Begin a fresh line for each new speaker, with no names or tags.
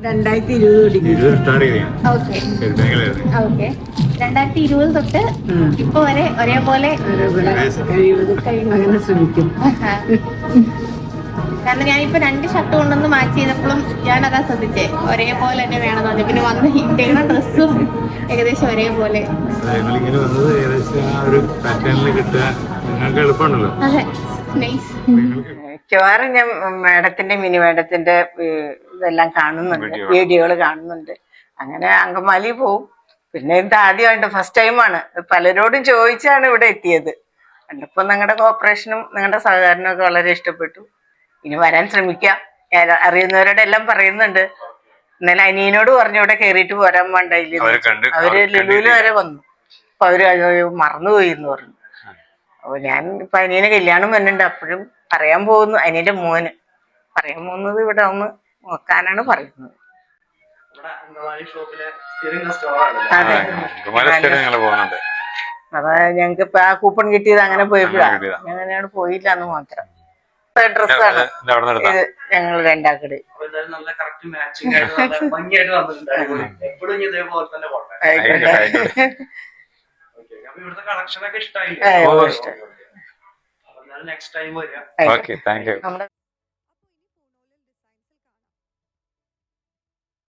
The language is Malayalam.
2020 തൊട്ട് ഇപ്പൊ വരെ ഒരേപോലെ ശ്രമിക്കും. കാരണം ഞാനിപ്പോ 2 ഷർട്ട് കൊണ്ടൊന്ന് മാച്ച് ചെയ്തപ്പോഴും ഞാനതാ ശ്രദ്ധിച്ചേ, ഒരേപോലെ തന്നെ വേണമെന്ന് പറഞ്ഞു. പിന്നെ വന്ന് ഇട്ടേക്കുന്ന ഡ്രസ്സും ഏകദേശം ഒരേപോലെ. അതെ, നൈസ്.
മിക്കവാറും ഞാൻ മാഡത്തിന്റെ മിനി മാഡത്തിന്റെ ഇതെല്ലാം കാണുന്നുണ്ട്, വീഡിയോകൾ കാണുന്നുണ്ട്. അങ്ങനെ അങ്കമാലി പോവും. പിന്നെ ഇത് ആദ്യമായിട്ട് ഫസ്റ്റ് ടൈമാണ്, പലരോടും ചോദിച്ചാണ് ഇവിടെ എത്തിയത്. കണ്ടപ്പോൾ നിങ്ങളുടെ കോപ്പറേഷനും നിങ്ങളുടെ സഹകരണവും ഒക്കെ വളരെ ഇഷ്ടപ്പെട്ടു. ഇനി വരാൻ ശ്രമിക്കാം. അറിയുന്നവരോട് എല്ലാം പറയുന്നുണ്ട്. ഇന്നലെ അനിയനോട് പറഞ്ഞു ഇവിടെ കയറിയിട്ട് പോരാൻ വേണ്ടില്ല. അവര് ലുലുവില് വരെ വന്നു. അപ്പൊ അവര് മറന്നുപോയി എന്ന് പറഞ്ഞു. അപ്പൊ ഞാൻ ഇപ്പൊ അനിയന് കല്യാണം വരുന്നുണ്ട്, അപ്പോഴും പറയാൻ പോകുന്നു. അനിയന്റെ മോന് പറയാൻ പോകുന്നത് ഇവിടെ ഒന്ന് നോക്കാനാണ് പറയുന്നത്. അതെ, അതാ ഞങ്ങക്ക് ഇപ്പൊ ആ കൂപ്പൺ കിട്ടിയത് അങ്ങനെ പോയപ്പോഴാണ്. അങ്ങനെയാണ് പോയില്ല എന്ന് മാത്രം. ഡ്രസ്സാണ് ഇത് ഞങ്ങൾ രണ്ടാക്കട്.
നെക്സ്റ്റ് ടൈം വരിക.